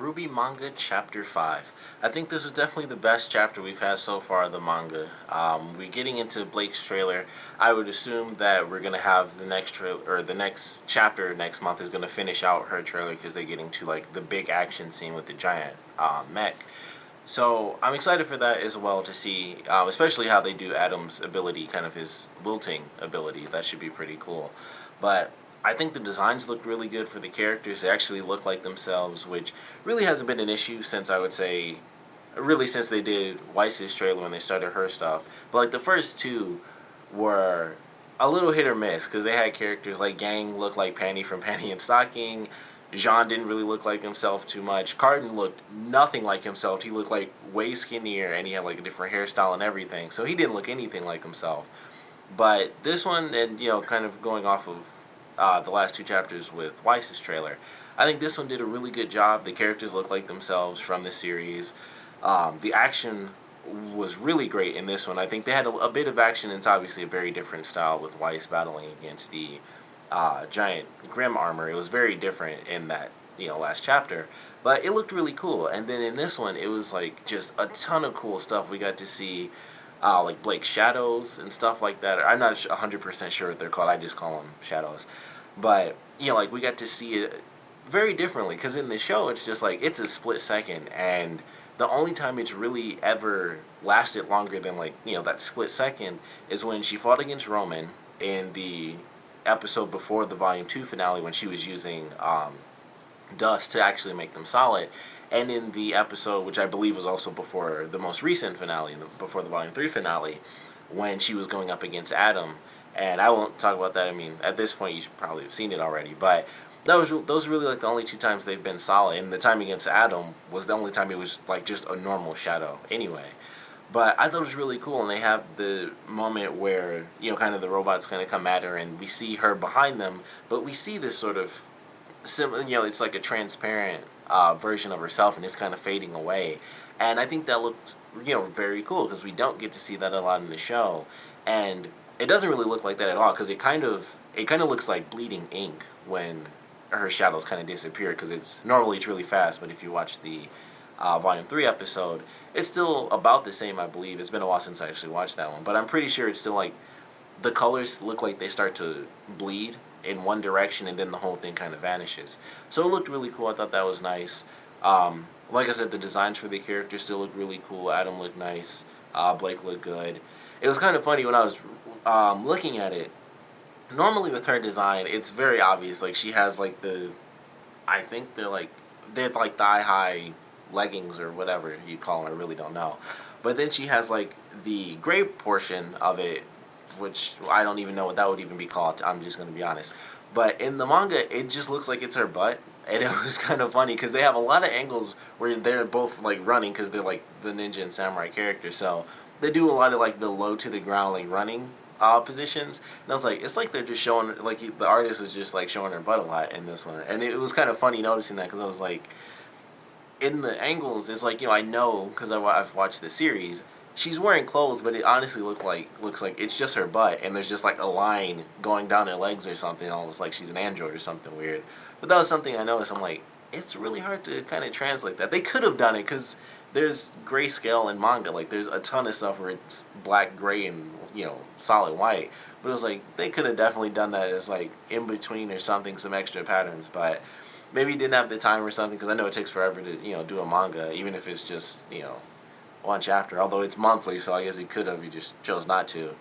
RWBY Manga Chapter 5. I think this was definitely the best chapter we've had so far of the manga. We're getting into Blake's trailer. I would assume that we're going to have the next trailer, or the next chapter next month is going to finish out her trailer because they're getting to like the big action scene with the giant mech. So I'm excited for that as well to see, especially how they do Adam's ability, kind of his wilting ability. That should be pretty cool. But I think the designs look really good for the characters. They actually look like themselves, which really hasn't been an issue since I would say, really since they did Weiss's trailer when they started her stuff. But like the first two were a little hit or miss because they had characters like Gang looked like Panty from Panty and Stocking. Jean didn't really look like himself too much. Carden looked nothing like himself. He looked like way skinnier and he had like a different hairstyle and everything. So he didn't look anything like himself. But this one, and kind of going off of the last two chapters with Weiss's trailer, I think this one did a really good job. The characters look like themselves from the series. The action was really great in this one. I think they had a bit of action. It's obviously a very different style with Weiss battling against the giant Grim armor. It was very different in that last chapter, but it looked really cool. And then in this one, it was like just a ton of cool stuff. We got to see like Blake's shadows and stuff like that. I'm not 100% sure what they're called. I just call them shadows. But like we got to see it very differently because in the show it's just like it's a split second, and the only time it's really ever lasted longer than like that split second is when she fought against Roman in the episode before the Volume 2 finale when she was using dust to actually make them solid, and in the episode which I believe was also before the most recent finale, before the Volume 3 finale, when she was going up against Adam. And I won't talk about that. I mean, at this point you should probably have seen it already, but those are really like the only two times they've been solid, and the time against Adam was the only time it was like just a normal shadow anyway. But I thought it was really cool, and they have the moment where kind of the robots kind of come at her, and we see her behind them, but we see this sort of it's like a transparent version of herself, and it's kind of fading away. And I think that looked very cool because we don't get to see that a lot in the show, and it doesn't really look like that at all because it kind of looks like bleeding ink when her shadows kind of disappear, because it's really fast, but if you watch the Volume 3 episode, it's still about the same, I believe. It's been a while since I actually watched that one, but I'm pretty sure it's still like the colors look like they start to bleed in one direction and then the whole thing kind of vanishes. So it looked really cool. I thought that was nice. Like I said, the designs for the characters still look really cool. Adam looked nice. Blake looked good. It was kind of funny when I was looking at it. Normally with her design, it's very obvious. Like she has like I think they're like thigh high leggings or whatever you call them. I really don't know. But then she has like the gray portion of it, which I don't even know what that would even be called. I'm just going to be honest. But in the manga, it just looks like it's her butt. And it was kind of funny because they have a lot of angles where they're both like running because they're like the ninja and samurai characters. So they do a lot of like the low to the ground like running positions. And I was like, it's like they're just showing, like the artist was just like showing her butt a lot in this one. And it was kind of funny noticing that because I was like, in the angles, it's like, I know because I've watched the series, she's wearing clothes, but it honestly looks like it's just her butt, and there's just like a line going down her legs or something, almost like she's an android or something weird. But that was something I noticed. I'm like, it's really hard to kind of translate that. They could have done it because there's grayscale in manga. Like there's a ton of stuff where it's black, gray, and solid white. But it was like they could have definitely done that as like in between or something, some extra patterns. But maybe he didn't have the time or something, because I know it takes forever to do a manga, even if it's just one chapter. Although it's monthly, so I guess he could have. He just chose not to.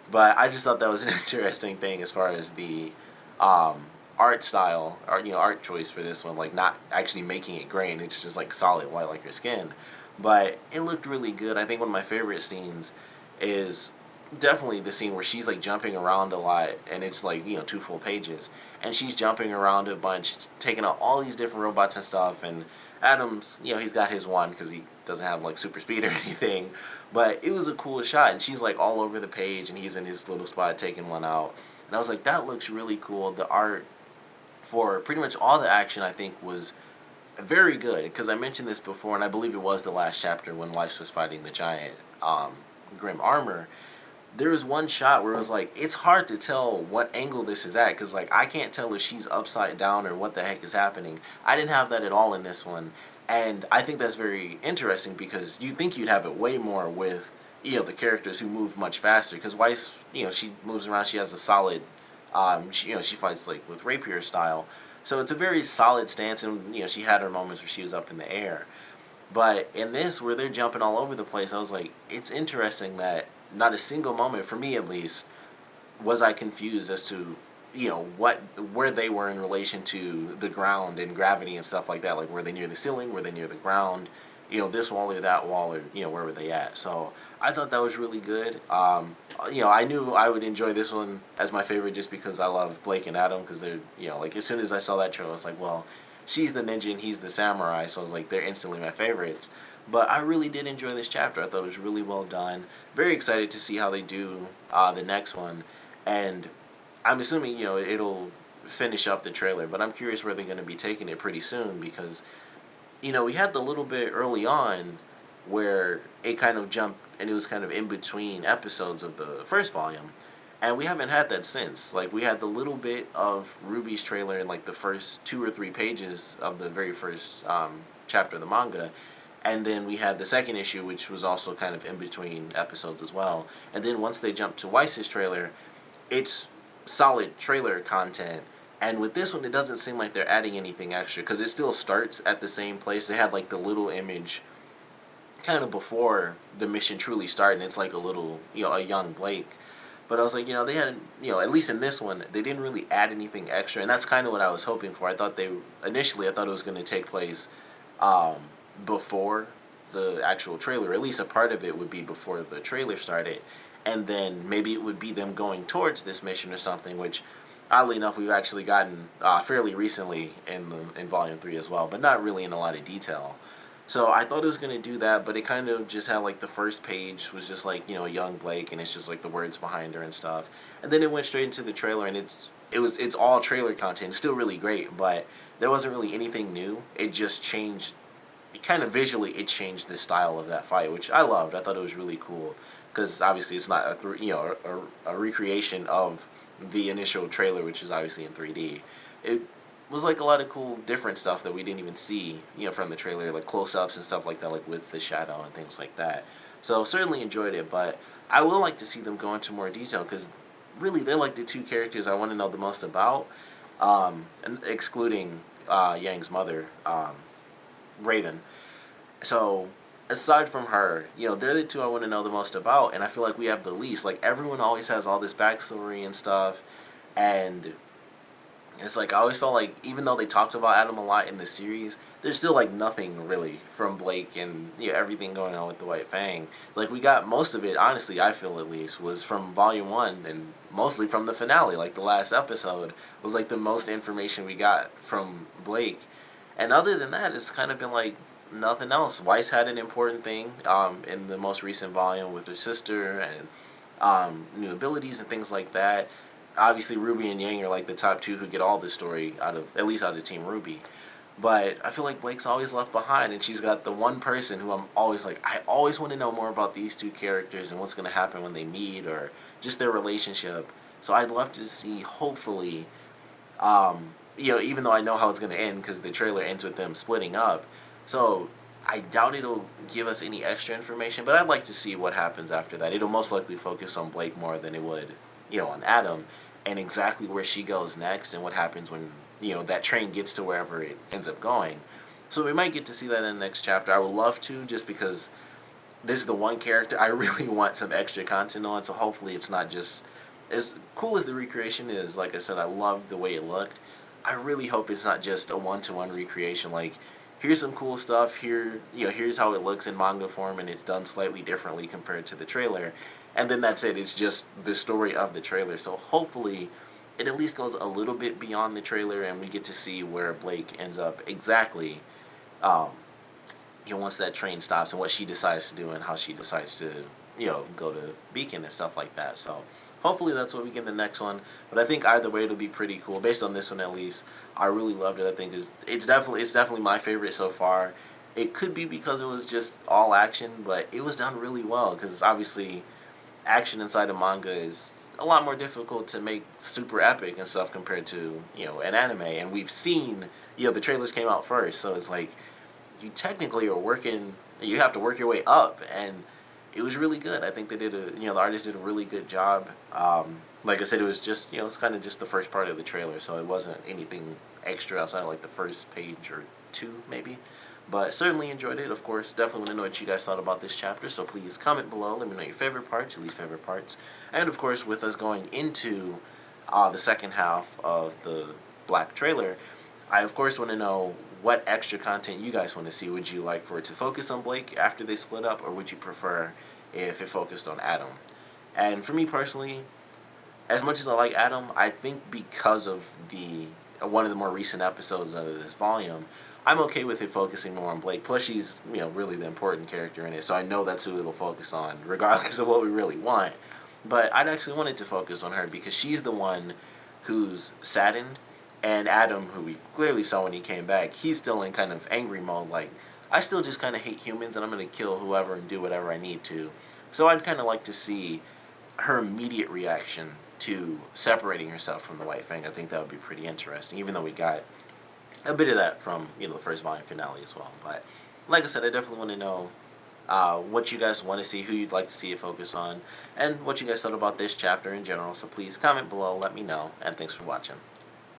But I just thought that was an interesting thing as far as the art style, or art choice for this one, like not actually making it gray and it's just like solid white like your skin. But it looked really good. I think one of my favorite scenes is definitely the scene where she's like jumping around a lot, and it's like 2 full pages, and she's jumping around a bunch, taking out all these different robots and stuff. And Adam's he's got his one because he doesn't have like super speed or anything, but it was a cool shot, and she's like all over the page and he's in his little spot taking one out. And I was like, that looks really cool. The art for pretty much all the action, I think, was very good, because I mentioned this before, and I believe it was the last chapter when Weiss was fighting the giant Grim armor. There was one shot where it was like, it's hard to tell what angle this is at, because like I can't tell if she's upside down or what the heck is happening. I didn't have that at all in this one, And I think that's very interesting because you think you'd have it way more with, the characters who move much faster. Because Weiss, she moves around, she has a solid, she fights like with rapier style. So it's a very solid stance, and she had her moments where she was up in the air. But in this, where they're jumping all over the place, I was like, it's interesting that not a single moment, for me at least, was I confused as to what where they were in relation to the ground and gravity and stuff like that. Like, were they near the ceiling? Were they near the ground? This wall or that wall, or where were they at? So I thought that was really good. I knew I would enjoy this one as my favorite just because I love Blake and Adam, because they're like, as soon as I saw that trailer, I was like, well, she's the ninja and he's the samurai, so I was like, they're instantly my favorites. But I really did enjoy this chapter. I thought it was really well done. Very excited to see how they do the next one. And I'm assuming, it'll finish up the trailer, but I'm curious where they're going to be taking it pretty soon, because, we had the little bit early on where it kind of jumped and it was kind of in between episodes of the first volume. And we haven't had that since. Like, we had the little bit of Ruby's trailer in like the first 2 or 3 pages of the very first chapter of the manga. And then we had the second issue, which was also kind of in between episodes as well. And then once they jumped to Weiss's trailer, it's solid trailer content. And with this one, it doesn't seem like they're adding anything extra, because it still starts at the same place. They had like the little image kind of before the mission truly started, and it's like a little, a young Blake. But I was like, they had, at least in this one, they didn't really add anything extra, and that's kind of what I was hoping for. I thought initially I thought it was going to take place before the actual trailer. At least a part of it would be before the trailer started, and then maybe it would be them going towards this mission or something, which, oddly enough, we've actually gotten fairly recently in Volume 3 as well, but not really in a lot of detail. So I thought it was going to do that, but it kind of just had like the first page was just like, a young Blake, and it's just like the words behind her and stuff. And then it went straight into the trailer, and it's all trailer content. It's still really great, but there wasn't really anything new. It just changed, kind of visually, it changed the style of that fight, which I loved. I thought it was really cool, because obviously it's not a recreation of the initial trailer, which is obviously in 3D. It was like a lot of cool different stuff that we didn't even see, from the trailer, like close-ups and stuff like that, like with the shadow and things like that. So certainly enjoyed it, but I would like to see them go into more detail, because really they're like the two characters I want to know the most about, and excluding Yang's mother, Raven. So aside from her, they're the two I want to know the most about, and I feel like we have the least. Like, everyone always has all this backstory and stuff, and it's like I always felt like, even though they talked about Adam a lot in the series, there's still like nothing really from Blake and everything going on with the White Fang. Like, we got most of it, honestly, I feel at least, was from Volume 1, and mostly from the finale. Like, the last episode was like the most information we got from Blake. And other than that, it's kind of been like nothing else. Weiss had an important thing in the most recent volume with her sister, and new abilities and things like that. Obviously, RWBY and Yang are like the top two who get all the story at least out of Team RWBY. But I feel like Blake's always left behind, and she's got the one person who I'm always like, I always want to know more about these two characters and what's going to happen when they meet, or just their relationship. So I'd love to see, hopefully, even though I know how it's going to end because the trailer ends with them splitting up. So I doubt it'll give us any extra information, but I'd like to see what happens after that. It'll most likely focus on Blake more than it would, on Adam, and exactly where she goes next and what happens when, that train gets to wherever it ends up going. So we might get to see that in the next chapter. I would love to, just because this is the one character I really want some extra content on, so hopefully it's not just, as cool as the recreation is, like I said, I love the way it looked. I really hope it's not just a one-to-one recreation, like, here's some cool stuff, here's how it looks in manga form, and it's done slightly differently compared to the trailer, and then that's it. It's just the story of the trailer. So hopefully it at least goes a little bit beyond the trailer, and we get to see where Blake ends up exactly, once that train stops, and what she decides to do, and how she decides to, go to Beacon and stuff like that. So hopefully that's what we get in the next one. But I think either way it'll be pretty cool. Based on this one at least, I really loved it. I think it's definitely my favorite so far. It could be because it was just all action, but it was done really well, because obviously action inside a manga is a lot more difficult to make super epic and stuff compared to, an anime. And we've seen, the trailers came out first, so it's like, you technically are working, you have to work your way up, and it was really good. I think they did the artist did a really good job. Like I said, it was just, it's kind of just the first part of the trailer, so it wasn't anything extra outside of like the first page or two, maybe. But certainly enjoyed it, of course. Definitely want to know what you guys thought about this chapter, so please comment below. Let me know your favorite parts, your least favorite parts. And, of course, with us going into the second half of the Black trailer, I, of course, want to know what extra content you guys want to see. Would you like for it to focus on Blake after they split up, or would you prefer if it focused on Adam? And for me personally, as much as I like Adam, I think because of the one of the more recent episodes of this volume, I'm okay with it focusing more on Blake. Plus, she's really the important character in it, so I know that's who it'll focus on, regardless of what we really want. But I'd actually want it to focus on her because she's the one who's saddened, and Adam, who we clearly saw when he came back, he's still in kind of angry mode. Like, I still just kind of hate humans, and I'm gonna kill whoever and do whatever I need to. So I'd kind of like to see her immediate reaction to separating herself from the White Fang. I think that would be pretty interesting, even though we got a bit of that from the first volume finale as well. But like I said, I definitely want to know what you guys want to see, who you'd like to see it focus on, and what you guys thought about this chapter in general. So please comment below, let me know, and thanks for watching.